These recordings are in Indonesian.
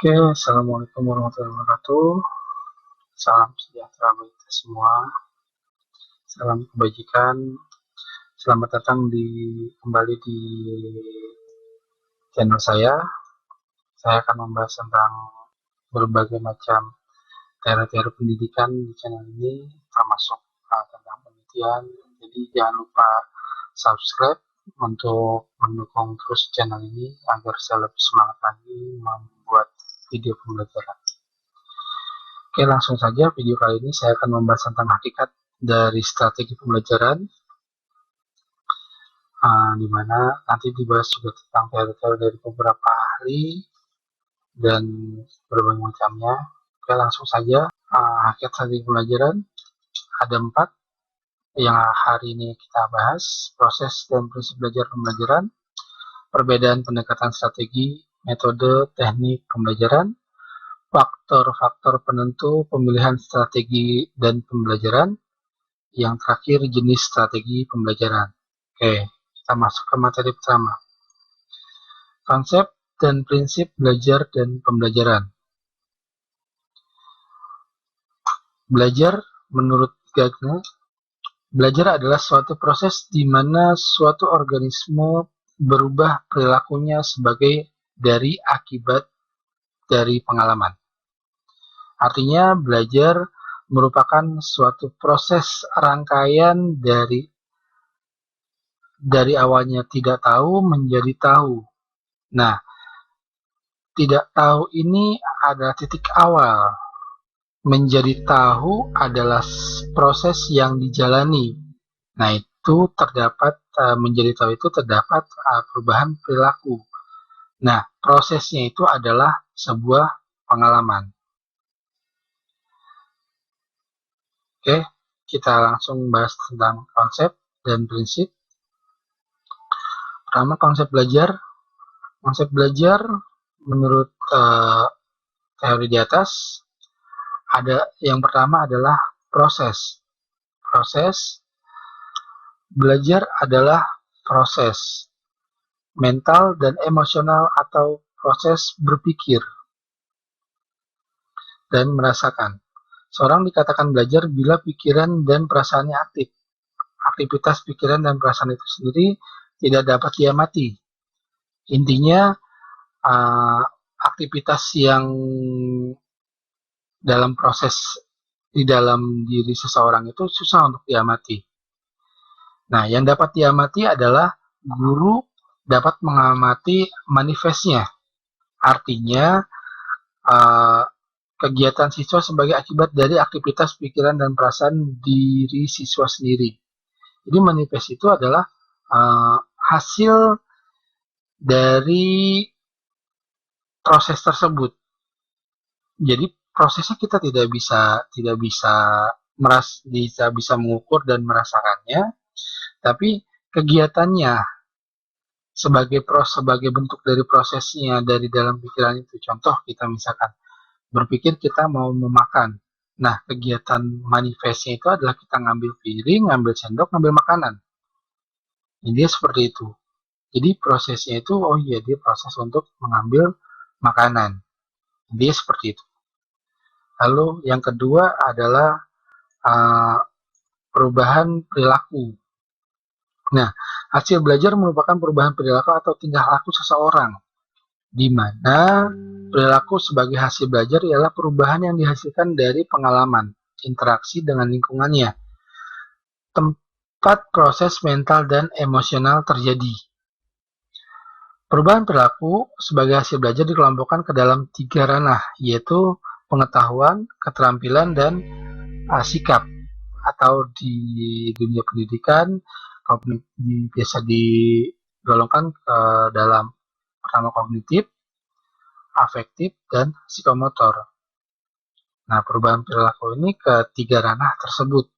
Oke, assalamualaikum warahmatullahi wabarakatuh. Salam sejahtera bagi kita semua. Salam kebajikan. Selamat datang kembali di channel saya. Saya akan membahas tentang berbagai macam teori-teori pendidikan di channel ini, termasuk tentang penelitian. Jadi jangan lupa subscribe untuk mendukung terus channel ini agar saya lebih semangat lagi membuat video pembelajaran. Oke, langsung saja video kali ini saya akan membahas tentang hakikat dari strategi pembelajaran, di mana nanti dibahas juga tentang teori-teori dari beberapa ahli dan berbagai macamnya. Oke, langsung saja. Hakikat strategi pembelajaran ada 4 yang hari ini kita bahas: proses dan prinsip belajar pembelajaran, perbedaan pendekatan strategi, metode, teknik pembelajaran, faktor-faktor penentu pemilihan strategi dan pembelajaran, yang terakhir jenis strategi pembelajaran. Oke, kita masuk ke materi pertama. Konsep dan prinsip belajar dan pembelajaran. Belajar menurut Gardner, belajar adalah suatu proses di mana suatu organisme berubah perilakunya sebagai dari akibat dari pengalaman. Artinya, belajar merupakan suatu proses rangkaian dari awalnya tidak tahu menjadi tahu. Nah, tidak tahu ini adalah titik awal. Menjadi tahu adalah proses yang dijalani. Nah, itu terdapat menjadi tahu itu terdapat perubahan perilaku. Nah, prosesnya itu adalah sebuah pengalaman. Oke, kita langsung bahas tentang konsep dan prinsip. Pertama, konsep belajar. Konsep belajar menurut teori di atas, ada yang pertama adalah proses. Proses belajar adalah proses mental dan emosional atau proses berpikir dan merasakan. Seorang dikatakan belajar bila pikiran dan perasaannya aktif. Aktivitas pikiran dan perasaan itu sendiri tidak dapat diamati. Intinya, aktivitas yang dalam proses di dalam diri seseorang itu susah untuk diamati. Nah, yang dapat diamati adalah guru dapat mengamati manifestnya. Artinya, kegiatan siswa sebagai akibat dari aktivitas pikiran dan perasaan diri siswa sendiri. Jadi manifest itu adalah hasil dari proses tersebut. Jadi prosesnya kita tidak bisa mengukur dan merasakannya, tapi kegiatannya sebagai bentuk dari prosesnya dari dalam pikiran itu. Contoh, kita misalkan berpikir kita mau memakan. Nah, kegiatan manifestnya itu adalah kita ngambil piring, ngambil sendok, ngambil makanan. Jadi dia seperti itu. Jadi prosesnya itu, dia proses untuk mengambil makanan. Dia seperti itu. Lalu yang kedua adalah perubahan perilaku. Nah, hasil belajar merupakan perubahan perilaku atau tingkah laku seseorang, di mana perilaku sebagai hasil belajar ialah perubahan yang dihasilkan dari pengalaman, interaksi dengan lingkungannya, tempat proses mental dan emosional terjadi. Perubahan perilaku sebagai hasil belajar dikelompokkan ke dalam 3 ranah, yaitu pengetahuan, keterampilan, dan sikap. Atau di dunia pendidikan biasa digolongkan ke dalam pertama kognitif, afektif, dan psikomotor. Nah, perubahan perilaku ini ke 3 ranah tersebut.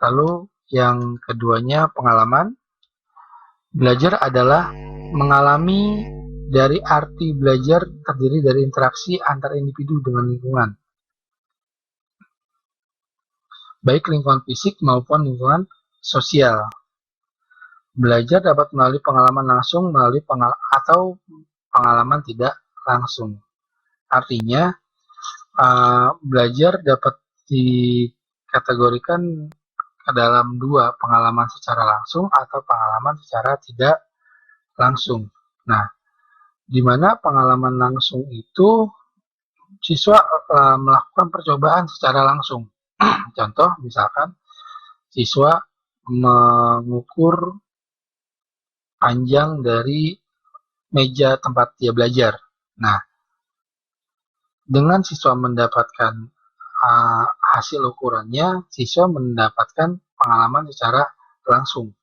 Lalu yang keduanya pengalaman. Belajar adalah mengalami, dari arti belajar terdiri dari interaksi antar individu dengan lingkungan, baik lingkungan fisik maupun lingkungan sosial. Belajar dapat melalui pengalaman langsung, atau pengalaman tidak langsung. Artinya belajar dapat dikategorikan ke dalam dua, pengalaman secara langsung atau pengalaman secara tidak langsung. Nah, di mana pengalaman langsung itu siswa melakukan percobaan secara langsung. Contoh, misalkan siswa mengukur panjang dari meja tempat dia belajar. Nah, dengan siswa mendapatkan hasil ukurannya, siswa mendapatkan pengalaman secara langsung.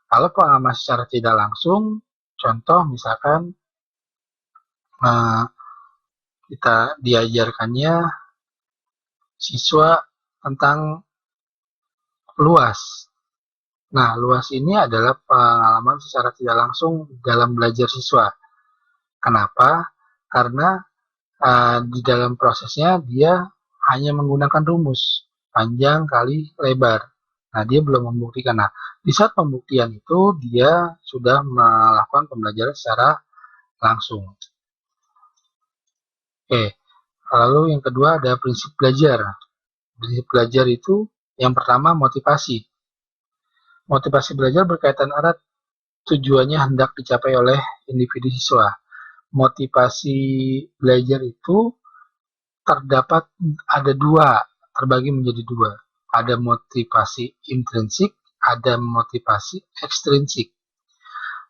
Kalau pengalaman secara tidak langsung, contoh misalkan kita diajarkannya siswa tentang luas. Nah, luas ini adalah pengalaman secara tidak langsung dalam belajar siswa. Kenapa? Karena di dalam prosesnya dia hanya menggunakan rumus panjang kali lebar. Nah, dia belum membuktikan. Nah, di saat pembuktian itu dia sudah melakukan pembelajaran secara langsung. Oke, lalu yang kedua ada prinsip belajar. Prinsip belajar itu yang pertama motivasi. Motivasi belajar berkaitan erat tujuannya hendak dicapai oleh individu siswa. Motivasi belajar itu terdapat ada dua, terbagi menjadi dua. Ada motivasi intrinsik, ada motivasi ekstrinsik.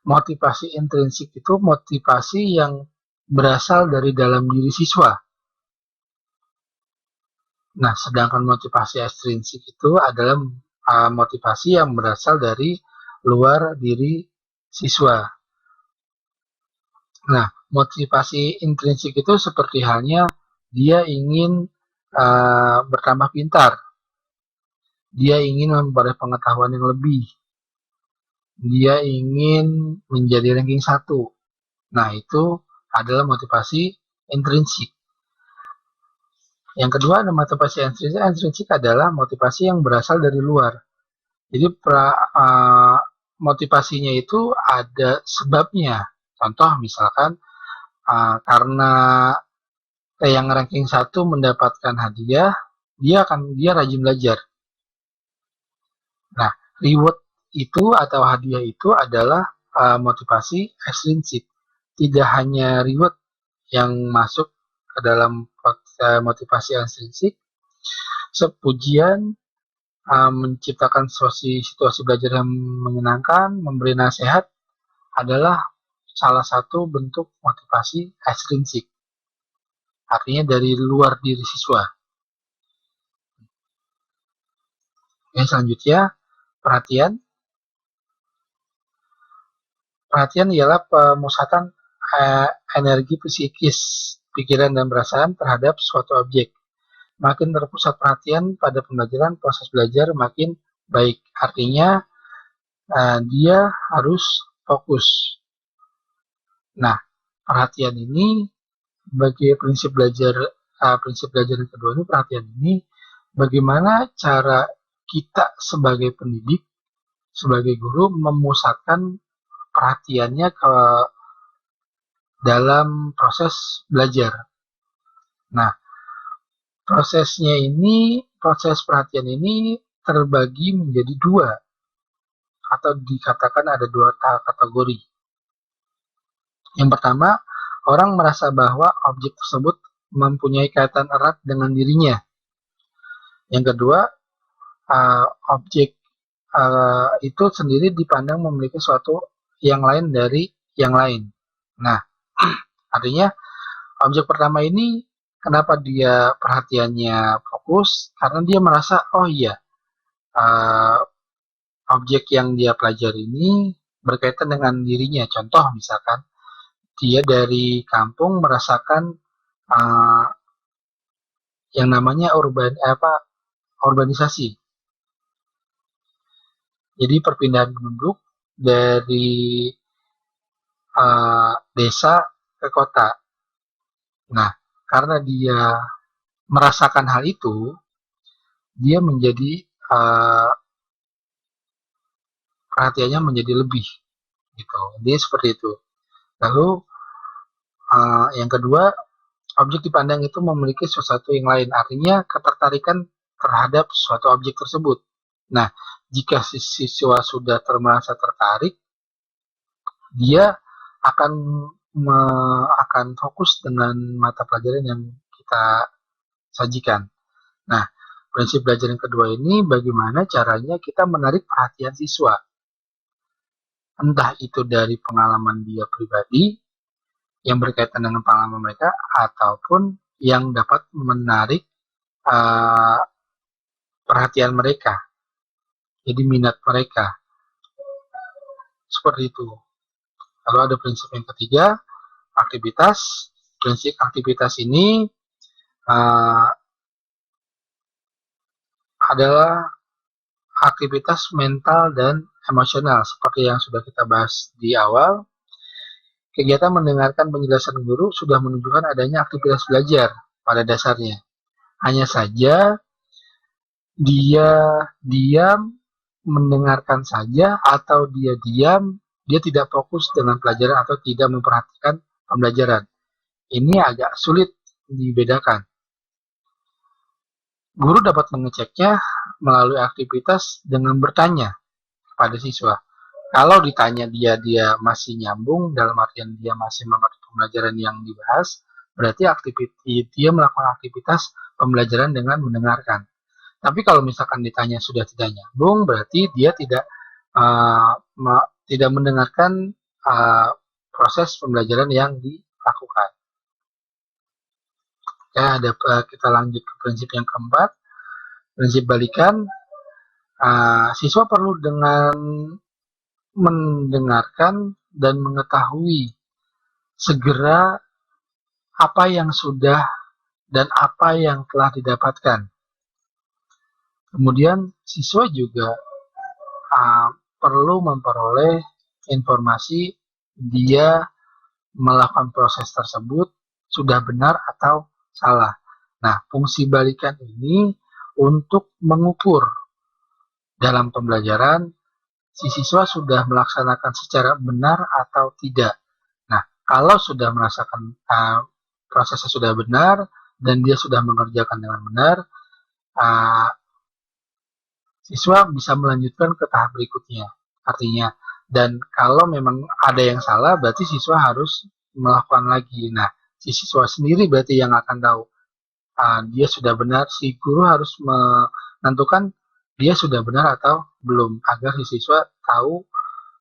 Motivasi intrinsik itu motivasi yang berasal dari dalam diri siswa. Nah, sedangkan motivasi ekstrinsik itu adalah motivasi yang berasal dari luar diri siswa. Nah, motivasi intrinsik itu seperti halnya dia ingin bertambah pintar, dia ingin memperoleh pengetahuan yang lebih, dia ingin menjadi ranking 1. Nah, itu adalah motivasi intrinsik. Yang kedua ada motivasi ekstrinsik. Ekstrinsik adalah motivasi yang berasal dari luar. Jadi motivasinya itu ada sebabnya. Contoh misalkan karena yang ranking 1 mendapatkan hadiah, dia rajin belajar. Nah, reward itu atau hadiah itu adalah motivasi ekstrinsik. Tidak hanya reward yang masuk ke dalam motivasi ekstrinsik, pujian, menciptakan situasi belajar yang menyenangkan, memberi nasihat adalah salah satu bentuk motivasi ekstrinsik. Artinya dari luar diri siswa. Yang selanjutnya, perhatian. Perhatian ialah pemusatan energi psikis, pikiran dan perasaan terhadap suatu objek. Makin terpusat perhatian pada pembelajaran, proses belajar makin baik. Artinya dia harus fokus. Nah, perhatian ini bagi prinsip belajar yang kedua ini, perhatian ini bagaimana cara kita sebagai pendidik, sebagai guru memusatkan perhatiannya ke dalam proses belajar. Nah, proses perhatian ini terbagi menjadi dua, atau dikatakan ada dua kategori. Yang pertama, orang merasa bahwa objek tersebut mempunyai kaitan erat dengan dirinya. Yang kedua, objek itu sendiri dipandang memiliki suatu yang lain dari yang lain. Nah, artinya objek pertama ini kenapa dia perhatiannya fokus? Karena dia merasa, oh iya, objek yang dia pelajari ini berkaitan dengan dirinya. Contoh misalkan, dia dari kampung merasakan yang namanya urbanisasi. Jadi perpindahan penduduk dari desa ke kota. Nah, karena dia merasakan hal itu, dia menjadi perhatiannya menjadi lebih, gitu. Dia seperti itu. Lalu Yang kedua, objek dipandang itu memiliki sesuatu yang lain, artinya ketertarikan terhadap suatu objek tersebut. Nah, jika siswa sudah merasa tertarik, dia akan akan fokus dengan mata pelajaran yang kita sajikan. Nah, prinsip belajar yang kedua ini bagaimana caranya kita menarik perhatian siswa. Entah itu dari pengalaman dia pribadi yang berkaitan dengan pengalaman mereka ataupun yang dapat menarik perhatian mereka. Jadi minat mereka. Seperti itu. Lalu ada prinsip yang ketiga, aktivitas. Prinsip aktivitas ini adalah aktivitas mental dan emosional. Seperti yang sudah kita bahas di awal, kegiatan mendengarkan penjelasan guru sudah menunjukkan adanya aktivitas belajar pada dasarnya. Hanya saja dia diam mendengarkan saja atau dia diam, dia tidak fokus dengan pelajaran atau tidak memperhatikan pembelajaran. Ini agak sulit dibedakan. Guru dapat mengeceknya melalui aktivitas dengan bertanya pada siswa. Kalau ditanya dia masih nyambung, dalam artian dia masih mengerti pembelajaran yang dibahas, berarti dia melakukan aktivitas pembelajaran dengan mendengarkan. Tapi kalau misalkan ditanya sudah tidak nyambung, berarti dia tidak mendengarkan proses pembelajaran yang dilakukan. Ya, kita lanjut ke prinsip yang keempat, prinsip balikan. Siswa perlu dengan mendengarkan dan mengetahui segera apa yang sudah dan apa yang telah didapatkan. Kemudian siswa juga perlu memperoleh informasi dia melakukan proses tersebut sudah benar atau salah. Nah, fungsi balikan ini untuk mengukur dalam pembelajaran si siswa sudah melaksanakan secara benar atau tidak. Nah, kalau sudah merasakan prosesnya sudah benar dan dia sudah mengerjakan dengan benar, siswa bisa melanjutkan ke tahap berikutnya. Artinya, dan kalau memang ada yang salah, berarti siswa harus melakukan lagi. Nah, si siswa sendiri berarti yang akan tahu dia sudah benar. Si guru harus menentukan dia sudah benar atau belum, agar si siswa tahu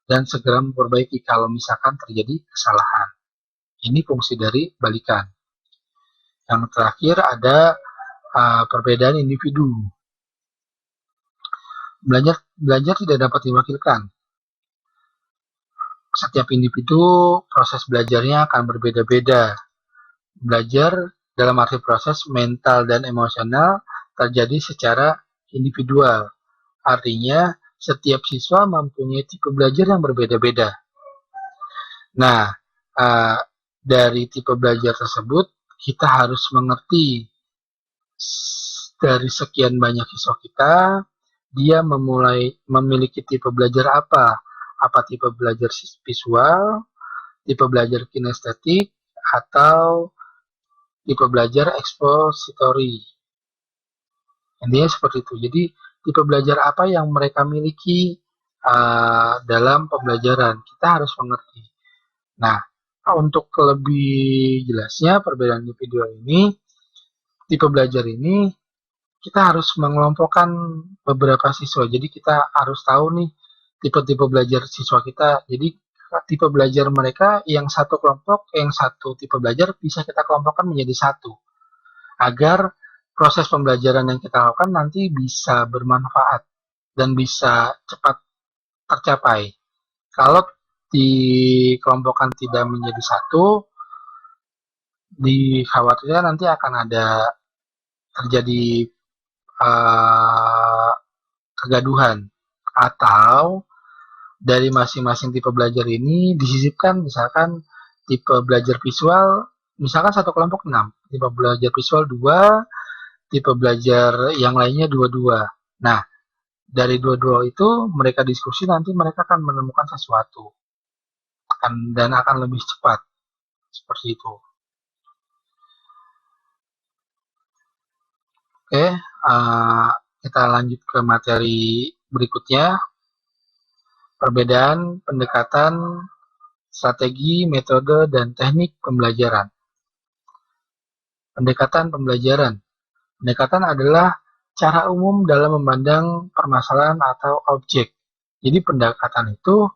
dan segera memperbaiki kalau misalkan terjadi kesalahan. Ini fungsi dari balikan. Yang terakhir ada perbedaan individu. Belajar tidak dapat diwakilkan. Setiap individu proses belajarnya akan berbeda-beda. Belajar dalam arti proses mental dan emosional terjadi secara individual. Artinya, setiap siswa mempunyai tipe belajar yang berbeda-beda. Nah, dari tipe belajar tersebut, kita harus mengerti dari sekian banyak siswa kita, dia memiliki tipe belajar apa? Apa tipe belajar visual, tipe belajar kinestetik, atau tipe belajar expository. Intinya seperti itu. Jadi, tipe belajar apa yang mereka miliki dalam pembelajaran, kita harus mengerti. Nah, untuk lebih jelasnya perbedaan individu ini, tipe belajar ini kita harus mengelompokkan beberapa siswa. Jadi kita harus tahu nih tipe-tipe belajar siswa kita. Jadi tipe belajar mereka yang satu kelompok, yang satu tipe belajar bisa kita kelompokkan menjadi satu. Agar proses pembelajaran yang kita lakukan nanti bisa bermanfaat dan bisa cepat tercapai. Kalau dikelompokkan tidak menjadi satu, dikhawatirkan nanti akan ada terjadi kegaduhan, atau dari masing-masing tipe belajar ini disisipkan, misalkan tipe belajar visual, misalkan satu kelompok 6, tipe belajar visual 2, tipe belajar yang lainnya 2-2. Nah, dari 2-2 itu mereka diskusi, nanti mereka akan menemukan sesuatu dan akan lebih cepat. seperti itu. Oke, kita lanjut ke materi berikutnya. Perbedaan pendekatan, strategi, metode, dan teknik pembelajaran. Pendekatan pembelajaran. Pendekatan adalah cara umum dalam memandang permasalahan atau objek. Jadi pendekatan itu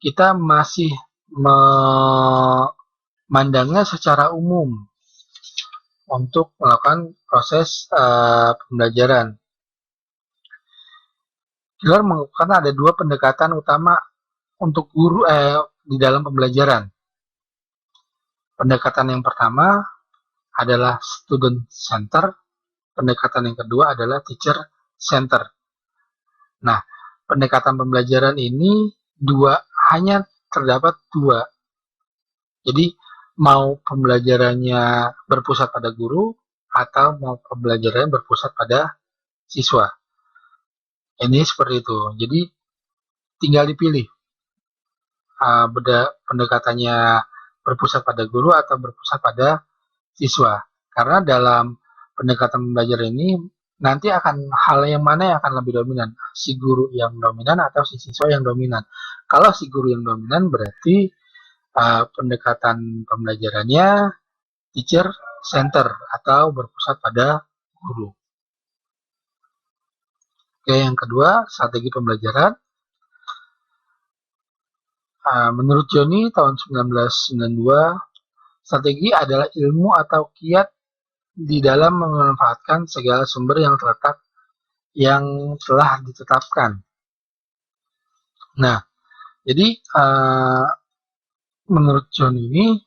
kita masih memandangnya secara umum untuk melakukan proses pembelajaran. Keeler mengukuhkan ada dua pendekatan utama untuk guru di dalam pembelajaran. Pendekatan yang pertama adalah student center, pendekatan yang kedua adalah teacher center. Nah, pendekatan pembelajaran ini hanya terdapat dua. Jadi, mau pembelajarannya berpusat pada guru atau mau pembelajarannya berpusat pada siswa. Ini seperti itu. Jadi, tinggal dipilih. Pendekatannya berpusat pada guru atau berpusat pada siswa. Karena dalam pendekatan pembelajaran ini nanti akan hal yang mana yang akan lebih dominan, si guru yang dominan atau si siswa yang dominan. Kalau si guru yang dominan berarti pendekatan pembelajarannya teacher center atau berpusat pada guru. Oke, yang kedua, strategi pembelajaran. Menurut Johnny tahun 1992, strategi adalah ilmu atau kiat di dalam memanfaatkan segala sumber yang telah ditetapkan. Nah, jadi menurut John ini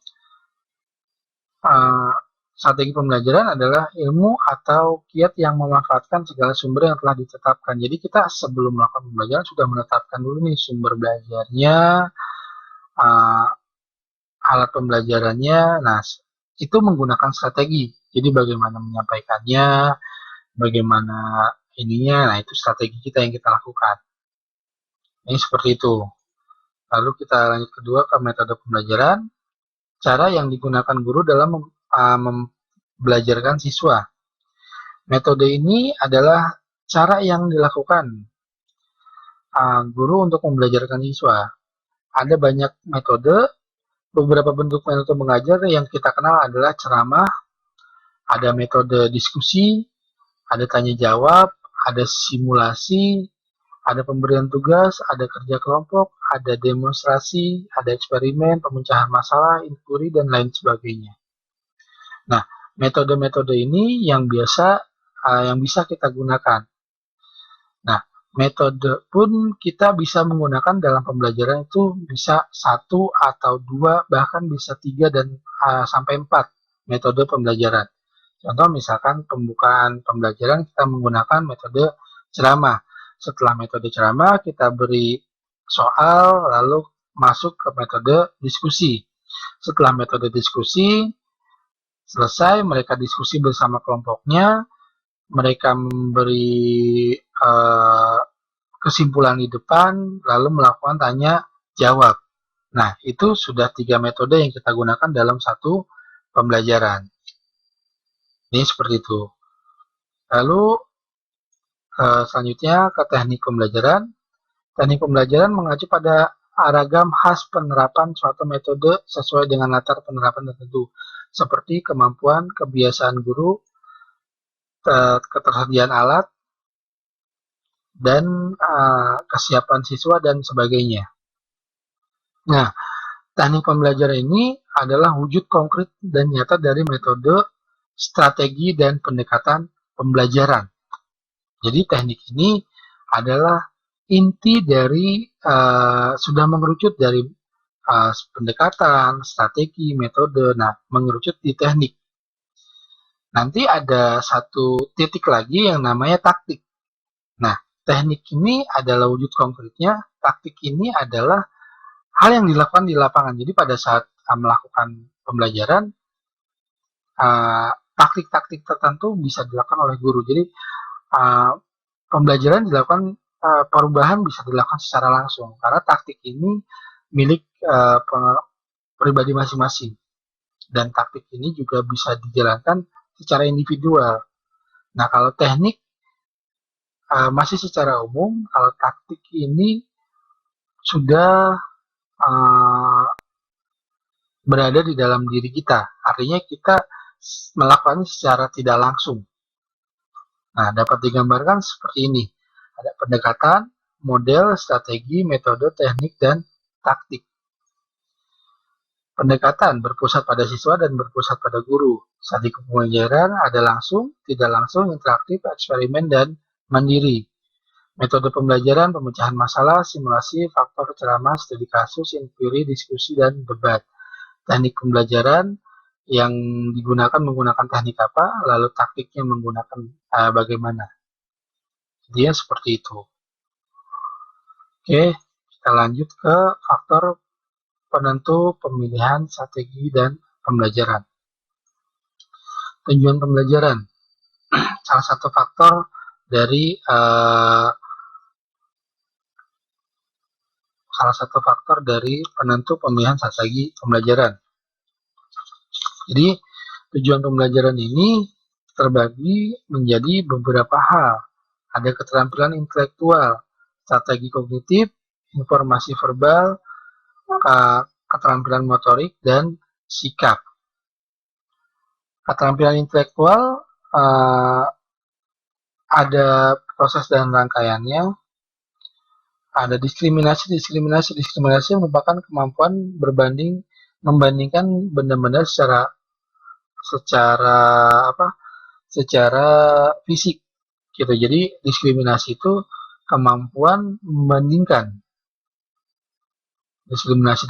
strategi pembelajaran adalah ilmu atau kiat yang memanfaatkan segala sumber yang telah ditetapkan. Jadi kita sebelum melakukan pembelajaran sudah menetapkan dulu nih sumber belajarnya, alat pembelajarannya. Nah, itu menggunakan strategi. Jadi bagaimana menyampaikannya, bagaimana ininya, nah itu strategi kita yang kita lakukan. Ini seperti itu. Lalu kita lanjut kedua ke metode pembelajaran. Cara yang digunakan guru dalam membelajarkan siswa. Metode ini adalah cara yang dilakukan guru untuk membelajarkan siswa. Ada banyak metode. Beberapa bentuk metode mengajar yang kita kenal adalah ceramah, ada metode diskusi, ada tanya jawab, ada simulasi, ada pemberian tugas, ada kerja kelompok, ada demonstrasi, ada eksperimen, pemecahan masalah, inquiry, dan lain sebagainya. Nah, metode-metode ini yang bisa kita gunakan. Nah, metode pun kita bisa menggunakan dalam pembelajaran itu bisa 1 atau 2, bahkan bisa 3 dan sampai 4 metode pembelajaran. Contoh misalkan pembukaan pembelajaran kita menggunakan metode ceramah. Setelah metode ceramah kita beri soal lalu masuk ke metode diskusi. Setelah metode diskusi selesai, mereka diskusi bersama kelompoknya, mereka memberi kesimpulan di depan, lalu melakukan tanya jawab. Nah, itu sudah 3 metode yang kita gunakan dalam satu pembelajaran. Ini seperti itu. Lalu selanjutnya ke teknik pembelajaran. Teknik pembelajaran mengacu pada ragam khas penerapan suatu metode sesuai dengan latar penerapan tertentu, seperti kemampuan, kebiasaan guru, ketersediaan alat, dan kesiapan siswa dan sebagainya. Nah, teknik pembelajaran ini adalah wujud konkret dan nyata dari metode, strategi, dan pendekatan pembelajaran. Jadi teknik ini adalah inti dari sudah mengerucut dari pendekatan, strategi, metode, nah mengerucut di teknik. Nanti ada satu titik lagi yang namanya taktik. Nah, teknik ini adalah wujud konkretnya, taktik ini adalah hal yang dilakukan di lapangan. Jadi pada saat melakukan pembelajaran, taktik-taktik tertentu bisa dilakukan oleh guru. Jadi pembelajaran dilakukan, perubahan bisa dilakukan secara langsung karena taktik ini milik pribadi masing-masing. dan taktik ini juga bisa dijalankan secara individual. Nah, kalau teknik masih secara umum, kalau taktik ini sudah berada di dalam diri kita. Artinya kita melakukannya secara tidak langsung. Nah, dapat digambarkan seperti ini. Ada pendekatan, model, strategi, metode, teknik, dan taktik. Pendekatan berpusat pada siswa dan berpusat pada guru. Strategi pembelajaran ada langsung, tidak langsung, interaktif, eksperimen, dan mandiri. Metode pembelajaran, pemecahan masalah, simulasi, faktor, ceramah, studi kasus, inquiry, diskusi, dan debat. Teknik pembelajaran yang digunakan menggunakan teknik apa, lalu taktiknya menggunakan bagaimana. Dia seperti itu. Oke, kita lanjut ke faktor penentu pemilihan strategi dan pembelajaran. Tujuan pembelajaran, salah satu faktor dari penentu pemilihan strategi pembelajaran. Jadi tujuan pembelajaran ini terbagi menjadi beberapa hal. Ada keterampilan intelektual, strategi kognitif, informasi verbal, keterampilan motorik, dan sikap. Keterampilan intelektual ada proses dan rangkaiannya. Ada diskriminasi merupakan kemampuan membandingkan benda-benda secara fisik gitu. Jadi diskriminasi itu kemampuan membandingkan. Diskriminasi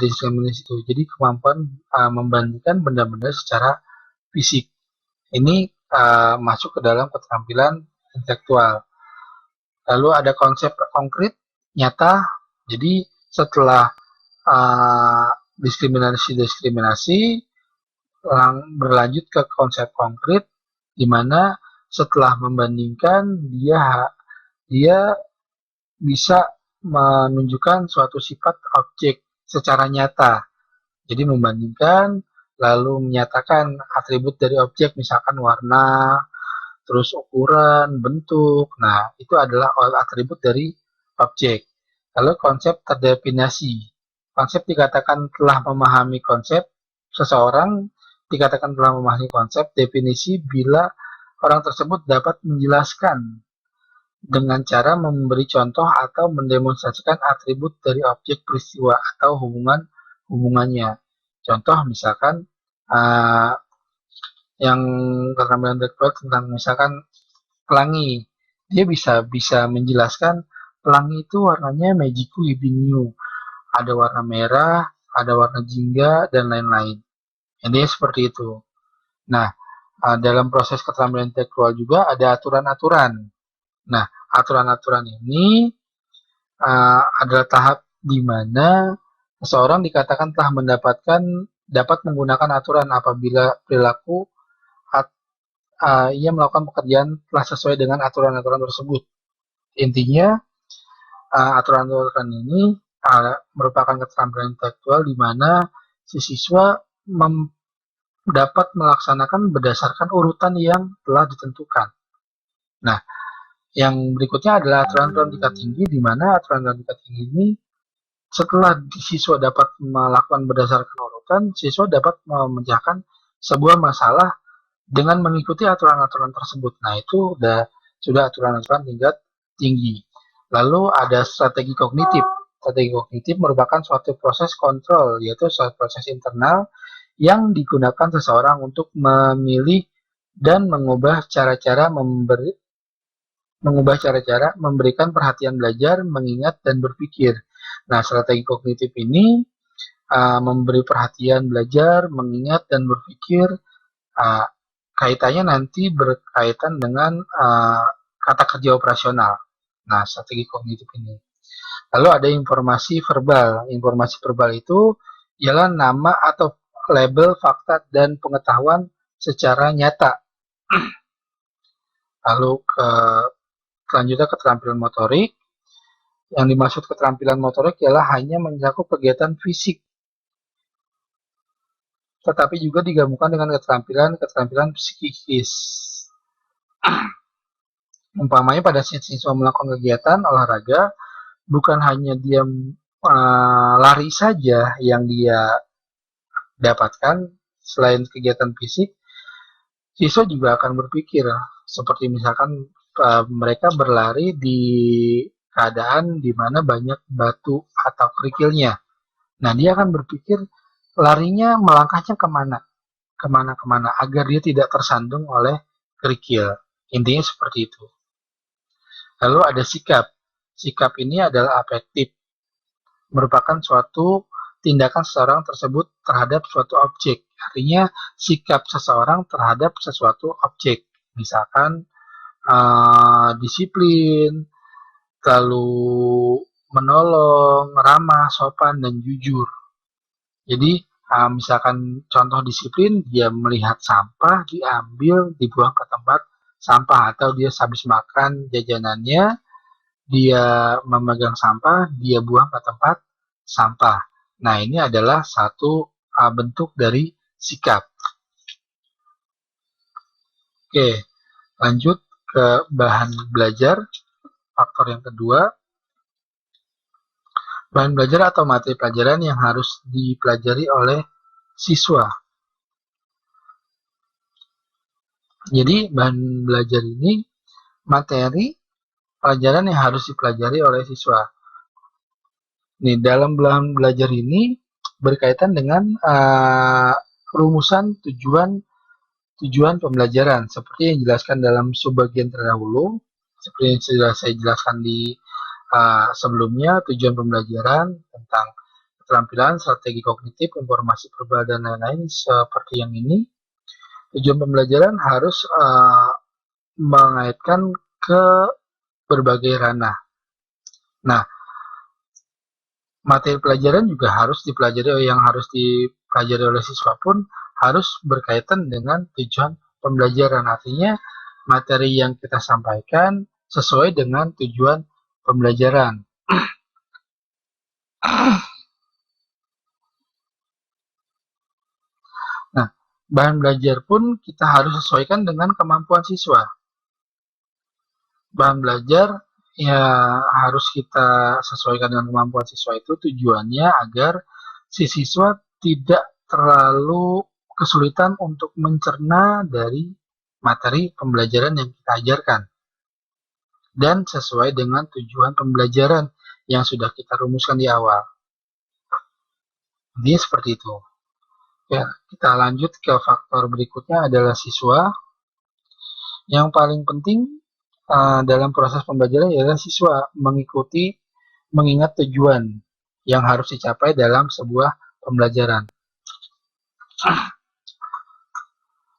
itu jadi kemampuan membandingkan benda-benda secara fisik. Ini masuk ke dalam keterampilan intelektual. Lalu ada konsep konkret, nyata. Jadi setelah diskriminasi berlanjut ke konsep konkret, di mana setelah membandingkan dia bisa menunjukkan suatu sifat objek secara nyata. Jadi membandingkan lalu menyatakan atribut dari objek, misalkan warna, terus ukuran, bentuk. Nah, itu adalah atribut dari objek. Lalu konsep terdefinisi. Konsep dikatakan telah memahami konsep. Seseorang dikatakan telah memahami konsep definisi bila orang tersebut dapat menjelaskan dengan cara memberi contoh atau mendemonstrasikan atribut dari objek, peristiwa, atau hubungannya. Contoh misalkan yang keterampilan intelektual tentang misalkan pelangi, dia bisa menjelaskan pelangi itu warnanya magiku ibinyu, ada warna merah, ada warna jingga, dan lain-lain. Jadi seperti itu. Nah, dalam proses keterampilan intelektual juga ada aturan-aturan. Nah, aturan-aturan ini adalah tahap di mana seseorang dikatakan telah dapat menggunakan aturan apabila perilaku ia melakukan pekerjaan telah sesuai dengan aturan-aturan tersebut. Intinya, aturan-aturan ini merupakan keterampilan intelektual di mana si siswa dapat melaksanakan berdasarkan urutan yang telah ditentukan. Nah, yang berikutnya adalah aturan-aturan tingkat tinggi, di mana aturan-aturan tingkat tinggi ini setelah siswa dapat melakukan berdasarkan urutan, siswa dapat memecahkan sebuah masalah dengan mengikuti aturan-aturan tersebut. Nah, itu sudah aturan-aturan tingkat tinggi. Lalu ada strategi kognitif. Strategi kognitif merupakan suatu proses kontrol, yaitu suatu proses internal yang digunakan seseorang untuk memilih dan mengubah cara-cara memberikan perhatian belajar, mengingat, dan berpikir. Nah, strategi kognitif ini memberi perhatian belajar, mengingat, dan berpikir. Kaitannya nanti berkaitan dengan kata kerja operasional. Nah, strategi kognitif ini. Lalu ada informasi verbal. Informasi verbal itu ialah nama atau label fakta dan pengetahuan secara nyata. Lalu selanjutnya keterampilan motorik. Yang dimaksud keterampilan motorik ialah hanya mencakup kegiatan fisik tetapi juga digabungkan dengan keterampilan psikis. Umpamanya pada saat siswa melakukan kegiatan olahraga, bukan hanya dia lari saja yang dia dapatkan, selain kegiatan fisik, siswa juga akan berpikir, seperti misalkan mereka berlari di keadaan di mana banyak batu atau kerikilnya. Nah, dia akan berpikir larinya, melangkahnya kemana, agar dia tidak tersandung oleh kerikil. Intinya seperti itu. Lalu ada sikap. Sikap ini adalah afektif, merupakan suatu tindakan seseorang tersebut terhadap suatu objek. Artinya sikap seseorang terhadap sesuatu objek. Misalkan disiplin, lalu menolong, ramah, sopan, dan jujur. Jadi misalkan contoh disiplin, dia melihat sampah, diambil, dibuang ke tempat sampah, atau dia habis makan jajanannya, dia memegang sampah, dia buang ke tempat sampah. Nah, ini adalah satu bentuk dari sikap. Oke, lanjut ke bahan belajar. Faktor yang kedua, bahan belajar atau materi pelajaran yang harus dipelajari oleh siswa. Jadi, bahan belajar ini materi pelajaran yang harus dipelajari oleh siswa. Nih, dalam bahan belajar ini berkaitan dengan rumusan tujuan pembelajaran, seperti yang dijelaskan dalam subbagian terdahulu, seperti yang sudah saya jelaskan di sebelumnya. Tujuan pembelajaran tentang keterampilan, strategi kognitif, informasi verbal, dan lain-lain seperti yang ini. Tujuan pembelajaran harus mengaitkan ke berbagai ranah. Nah, materi pelajaran juga harus dipelajari, yang harus dipelajari oleh siswa pun harus berkaitan dengan tujuan pembelajaran. Artinya materi yang kita sampaikan sesuai dengan tujuan pembelajaran. Nah, bahan belajar pun kita harus sesuaikan dengan kemampuan siswa. Bahan belajar ya harus kita sesuaikan dengan kemampuan siswa, itu tujuannya agar si siswa tidak terlalu kesulitan untuk mencerna dari materi pembelajaran yang kita ajarkan, dan sesuai dengan tujuan pembelajaran yang sudah kita rumuskan di awal. Jadi seperti itu. Ya, kita lanjut ke faktor berikutnya adalah siswa. Yang paling penting dalam proses pembelajaran adalah siswa mengingat tujuan yang harus dicapai dalam sebuah pembelajaran.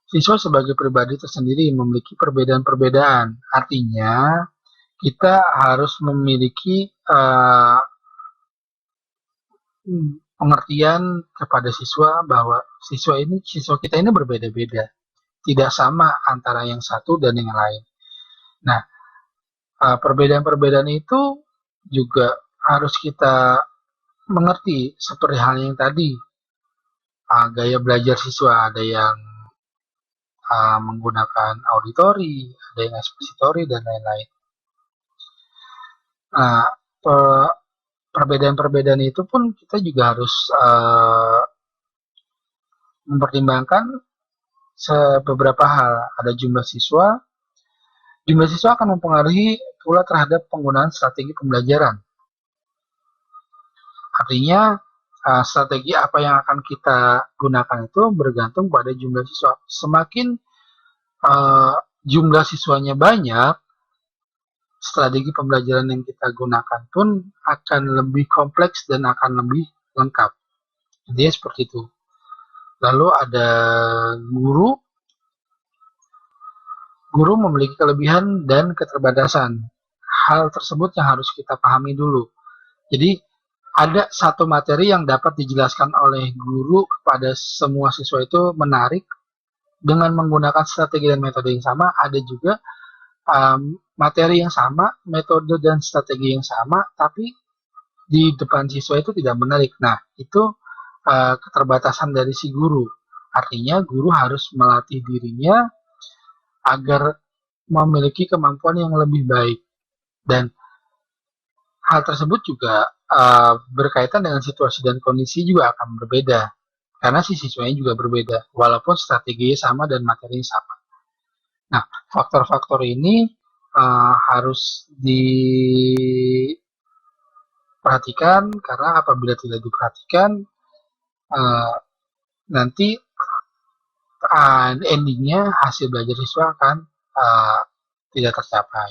Siswa sebagai pribadi tersendiri memiliki perbedaan-perbedaan. Artinya, kita harus memiliki pengertian kepada siswa bahwa siswa kita ini berbeda-beda, tidak sama antara yang satu dan yang lain. Nah, perbedaan-perbedaan itu juga harus kita mengerti, seperti halnya yang tadi, gaya belajar siswa, ada yang menggunakan auditori, ada yang ekspositori, dan lain-lain. Nah, perbedaan-perbedaan itu pun kita juga harus mempertimbangkan beberapa hal. Ada jumlah siswa. Jumlah siswa akan mempengaruhi pula terhadap penggunaan strategi pembelajaran. Artinya, strategi apa yang akan kita gunakan itu bergantung pada jumlah siswa. Semakin jumlah siswanya banyak, strategi pembelajaran yang kita gunakan pun akan lebih kompleks dan akan lebih lengkap. Jadi seperti itu. Lalu ada guru. Guru memiliki kelebihan dan keterbatasan. Hal tersebut yang harus kita pahami dulu. Jadi ada satu materi yang dapat dijelaskan oleh guru kepada semua siswa itu menarik dengan menggunakan strategi dan metode yang sama. Ada juga materi yang sama, metode dan strategi yang sama, tapi di depan siswa itu tidak menarik. Nah, itu keterbatasan dari si guru. Artinya guru harus melatih dirinya agar memiliki kemampuan yang lebih baik. Dan hal tersebut juga berkaitan dengan situasi dan kondisi juga akan berbeda. Karena si siswanya juga berbeda, walaupun strateginya sama dan materinya sama. Nah, faktor-faktor ini harus diperhatikan, karena apabila tidak diperhatikan, nanti endingnya hasil belajar siswa akan tidak tercapai.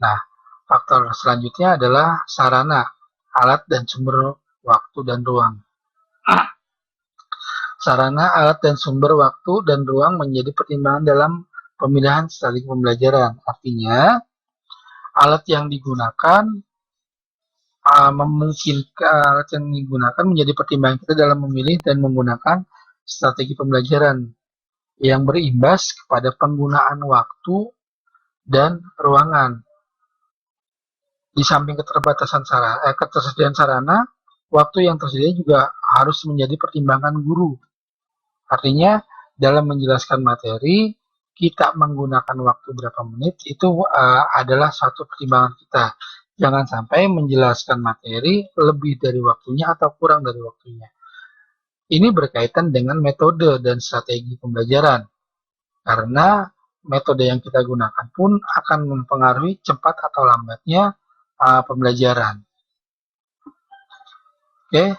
Nah, faktor selanjutnya adalah sarana, alat, dan sumber waktu dan ruang. Sarana, alat, dan sumber waktu dan ruang menjadi pertimbangan dalam pemilihan strategi pembelajaran. Artinya, alat yang digunakan menjadi pertimbangan kita dalam memilih dan menggunakan strategi pembelajaran yang berimbas kepada penggunaan waktu dan ruangan. Di samping ketersediaan sarana, waktu yang tersedia juga harus menjadi pertimbangan guru. Artinya, dalam menjelaskan materi, kita menggunakan waktu berapa menit, itu adalah suatu pertimbangan kita. Jangan sampai menjelaskan materi lebih dari waktunya atau kurang dari waktunya. Ini berkaitan dengan metode dan strategi pembelajaran. Karena metode yang kita gunakan pun akan mempengaruhi cepat atau lambatnya pembelajaran. Oke,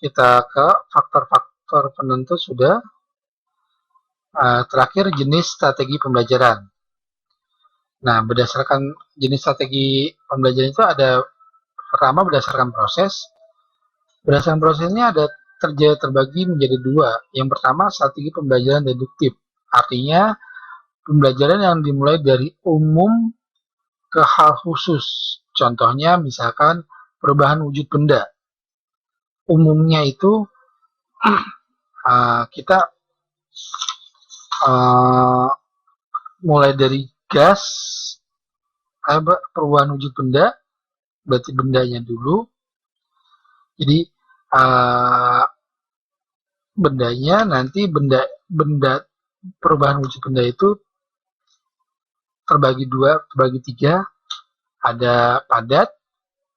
kita ke faktor-faktor penentu sudah. Terakhir, jenis strategi pembelajaran. Nah, berdasarkan jenis strategi pembelajaran itu ada, pertama berdasarkan proses. Berdasarkan prosesnya ada terbagi menjadi dua. Yang pertama, strategi pembelajaran deduktif. Artinya, pembelajaran yang dimulai dari umum ke hal khusus. Contohnya, misalkan perubahan wujud benda. Umumnya itu kita mulai dari gas, perubahan wujud benda, berarti bendanya dulu. Jadi bendanya, nanti benda perubahan wujud benda itu terbagi tiga, ada padat,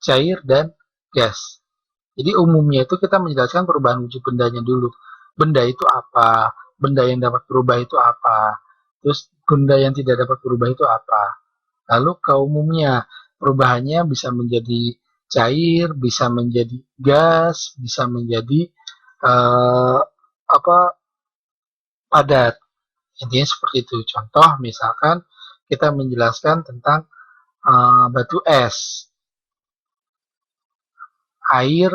cair, dan gas. Jadi umumnya itu kita menjelaskan perubahan wujud bendanya dulu. Benda itu apa? Benda yang dapat berubah itu apa? Terus benda yang tidak dapat berubah itu apa? Lalu ke umumnya, perubahannya bisa menjadi cair, bisa menjadi gas, bisa menjadi padat. Intinya seperti itu. Contoh misalkan kita menjelaskan tentang batu es, air,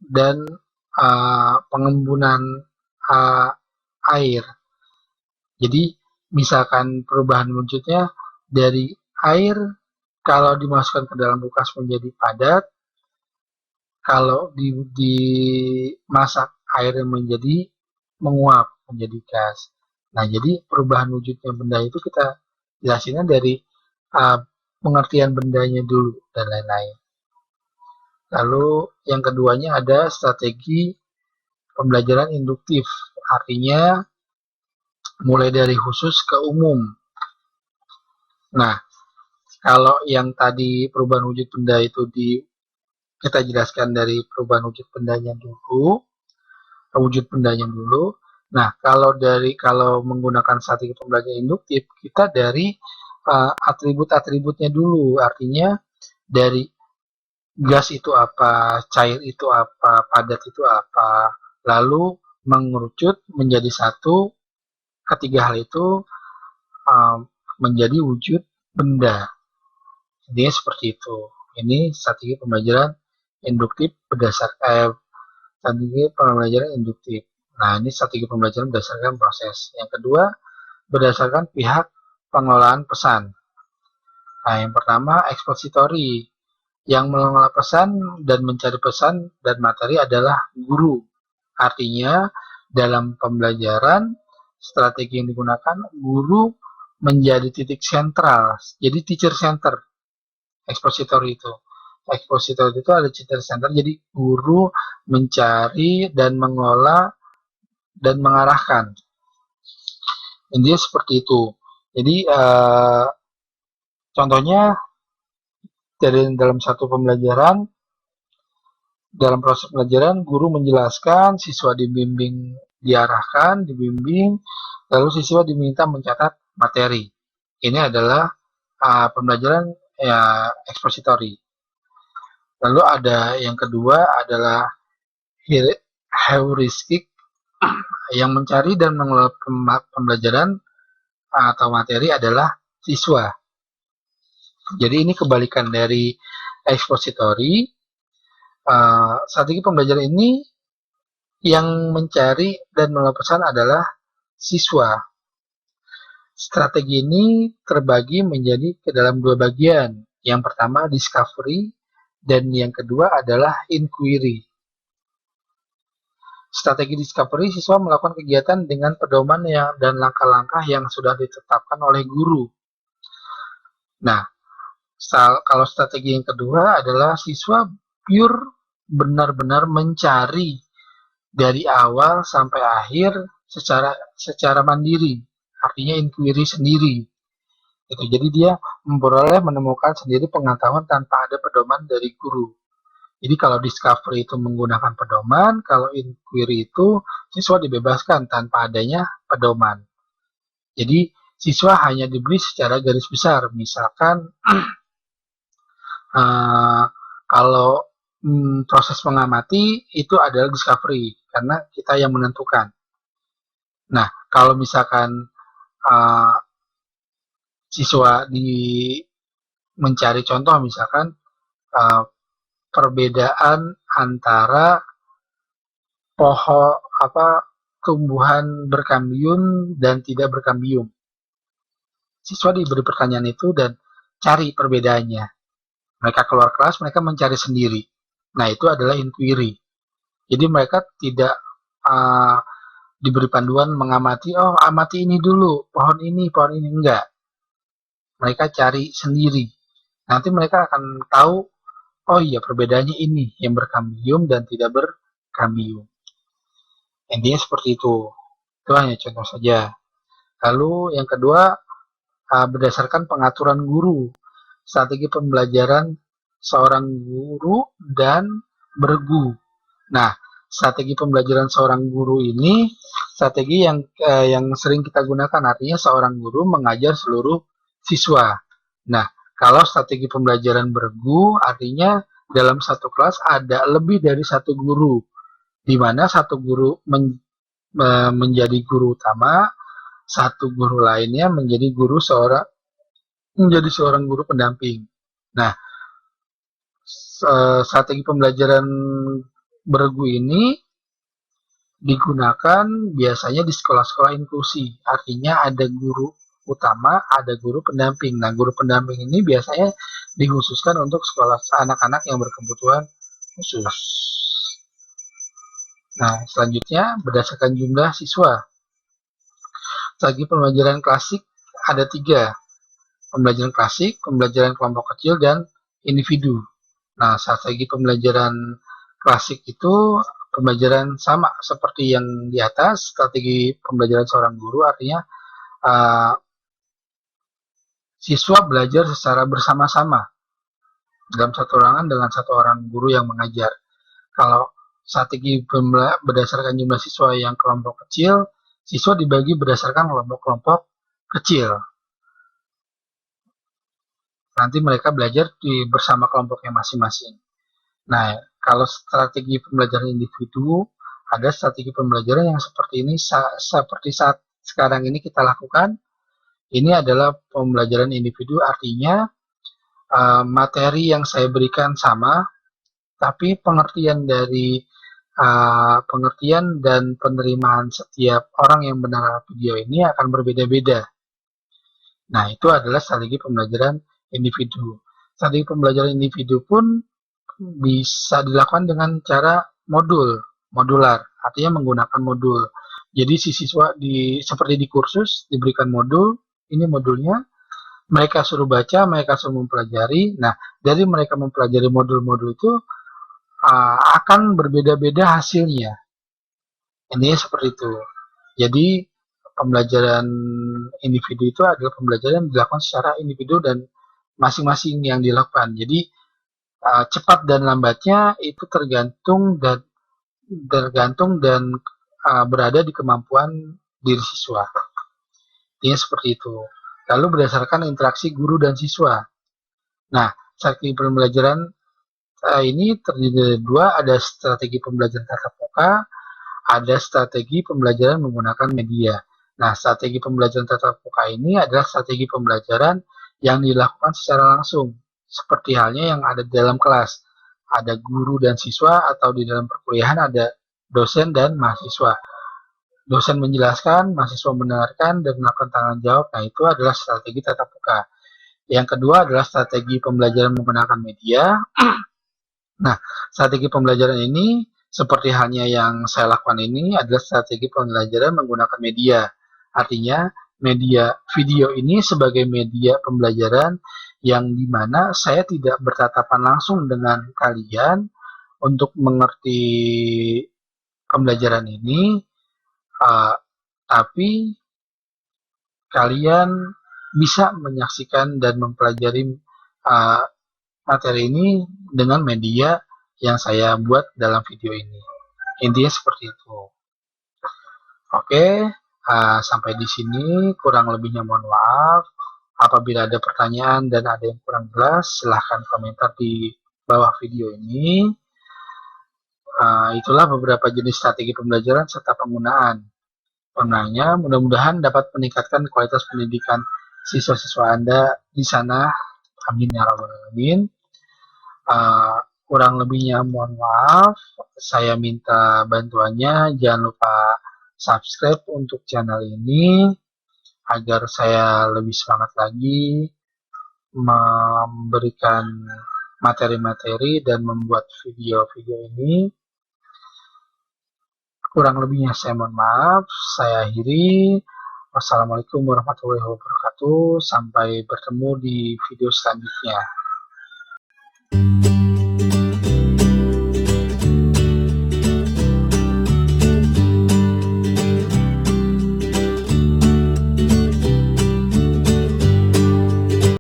dan pengembunan air. Jadi misalkan perubahan wujudnya dari air, kalau dimasukkan ke dalam kulkas menjadi padat, kalau dimasak airnya menjadi menguap menjadi gas. Nah, jadi perubahan wujudnya benda itu kita jelasinnya dari pengertian bendanya dulu dan lain-lain. Lalu yang keduanya ada strategi pembelajaran induktif. Artinya mulai dari khusus ke umum. Nah, kalau yang tadi perubahan wujud benda itu kita jelaskan dari perubahan wujud bendanya dulu. Nah, kalau menggunakan strategi pembelajaran induktif, kita dari atribut-atributnya dulu. Artinya dari gas itu apa, cair itu apa, padat itu apa, lalu mengerucut menjadi satu. Ketiga hal itu menjadi wujud benda. Intinya seperti itu. Ini strategi pembelajaran induktif strategi pembelajaran induktif. Nah, ini strategi pembelajaran berdasarkan proses. Yang kedua, berdasarkan pihak pengelolaan pesan. Nah, yang pertama, ekspositori. Yang mengelola pesan dan mencari pesan dan materi adalah guru. Artinya, dalam pembelajaran, strategi yang digunakan, guru menjadi titik sentral. Jadi, teacher center, ekspositori itu. Expositor itu ada center center, jadi guru mencari dan mengolah dan mengarahkan. Intinya seperti itu. Jadi contohnya dari dalam satu pembelajaran, dalam proses pembelajaran guru menjelaskan, siswa dibimbing, diarahkan, dibimbing, lalu siswa diminta mencatat materi. Ini adalah pembelajaran expository. Lalu ada yang kedua adalah heuristik, yang mencari dan mengelola pembelajaran atau materi adalah siswa. Jadi ini kebalikan dari expository. Strategi pembelajaran ini yang mencari dan mengelola pesan adalah siswa. Strategi ini terbagi menjadi ke dalam dua bagian. Yang pertama discovery dan yang kedua adalah inquiry. Strategi discovery, siswa melakukan kegiatan dengan pedoman dan langkah-langkah yang sudah ditetapkan oleh guru. Nah, kalau strategi yang kedua adalah siswa pure benar-benar mencari dari awal sampai akhir secara mandiri, artinya inquiry sendiri. Jadi dia memperoleh menemukan sendiri pengetahuan tanpa ada pedoman dari guru. Jadi kalau discovery itu menggunakan pedoman, kalau inquiry itu siswa dibebaskan tanpa adanya pedoman. Jadi siswa hanya diberi secara garis besar. Misalkan kalau proses mengamati itu adalah discovery, karena kita yang menentukan. Nah, kalau misalkan siswa mencari contoh, misalkan perbedaan antara tumbuhan berkambium dan tidak berkambium. Siswa diberi pertanyaan itu dan cari perbedaannya. Mereka keluar kelas, mereka mencari sendiri. Nah, itu adalah inquiry. Jadi mereka tidak diberi panduan mengamati, amati ini dulu, pohon ini, enggak. Mereka cari sendiri. Nanti mereka akan tahu, oh iya perbedaannya ini, yang berkambium dan tidak berkambium. Intinya seperti itu. Itu hanya contoh saja. Lalu yang kedua, berdasarkan pengaturan guru. Strategi pembelajaran seorang guru dan bergu. Nah, strategi pembelajaran seorang guru ini strategi yang sering kita gunakan, artinya seorang guru mengajar seluruh siswa. Nah, kalau strategi pembelajaran bergu artinya dalam satu kelas ada lebih dari satu guru, di mana satu guru menjadi guru utama, satu guru lainnya menjadi seorang guru pendamping. Nah, strategi pembelajaran bergu ini digunakan biasanya di sekolah-sekolah inklusi, artinya ada guru utama, ada guru pendamping. Nah, guru pendamping ini biasanya dikhususkan untuk sekolah anak-anak yang berkebutuhan khusus. Nah, selanjutnya berdasarkan jumlah siswa. Strategi pembelajaran klasik ada 3. Pembelajaran klasik, pembelajaran kelompok kecil, dan individu. Nah, strategi pembelajaran klasik itu pembelajaran sama seperti yang di atas, strategi pembelajaran seorang guru artinya siswa belajar secara bersama-sama dalam satu ruangan dengan satu orang guru yang mengajar. Kalau strategi berdasarkan jumlah siswa yang kelompok kecil, siswa dibagi berdasarkan kelompok-kelompok kecil. Nanti mereka belajar bersama kelompoknya masing-masing. Nah, kalau strategi pembelajaran individu, ada strategi pembelajaran yang seperti ini, seperti saat sekarang ini kita lakukan. Ini adalah pembelajaran individu, artinya materi yang saya berikan sama, tapi pengertian dan penerimaan setiap orang yang mendengar video ini akan berbeda-beda. Nah, itu adalah strategi pembelajaran individu. Strategi pembelajaran individu pun bisa dilakukan dengan cara modular, artinya menggunakan modul. Jadi si siswa seperti di kursus diberikan modul, ini modulnya, mereka suruh baca, mereka suruh mempelajari. Nah, dari mereka mempelajari modul-modul itu akan berbeda-beda hasilnya. Ini seperti itu. Jadi pembelajaran individu itu adalah pembelajaran yang dilakukan secara individu dan masing-masing yang dilakukan. Jadi cepat dan lambatnya itu tergantung dan berada di kemampuan diri siswa. Ini seperti itu. Lalu berdasarkan interaksi guru dan siswa. Nah, strategi pembelajaran ini terdiri dari dua, ada strategi pembelajaran tatap muka, ada strategi pembelajaran menggunakan media. Nah, strategi pembelajaran tatap muka ini adalah strategi pembelajaran yang dilakukan secara langsung, seperti halnya yang ada di dalam kelas. Ada guru dan siswa, atau di dalam perkuliahan ada dosen dan mahasiswa. Dosen menjelaskan, mahasiswa mendengarkan, dan melakukan tanggung jawab. Nah, itu adalah strategi tatap muka. Yang kedua adalah strategi pembelajaran menggunakan media. Nah, strategi pembelajaran ini seperti halnya yang saya lakukan ini adalah strategi pembelajaran menggunakan media. Artinya, media video ini sebagai media pembelajaran yang dimana saya tidak bertatapan langsung dengan kalian untuk mengerti pembelajaran ini, tapi kalian bisa menyaksikan dan mempelajari materi ini dengan media yang saya buat dalam video ini. Intinya seperti itu. Oke, sampai di sini kurang lebihnya mohon maaf. Apabila ada pertanyaan dan ada yang kurang jelas, silahkan komentar di bawah video ini. Itulah beberapa jenis strategi pembelajaran serta penggunaan. Penggunaannya mudah-mudahan dapat meningkatkan kualitas pendidikan siswa-siswa Anda di sana. Amin ya rabbal alamin. Kurang lebihnya mohon maaf. Saya minta bantuannya, jangan lupa subscribe untuk channel ini agar saya lebih semangat lagi memberikan materi-materi dan membuat video-video ini. Kurang lebihnya saya mohon maaf. Saya akhiri. Wassalamualaikum warahmatullahi wabarakatuh. Sampai bertemu di video selanjutnya.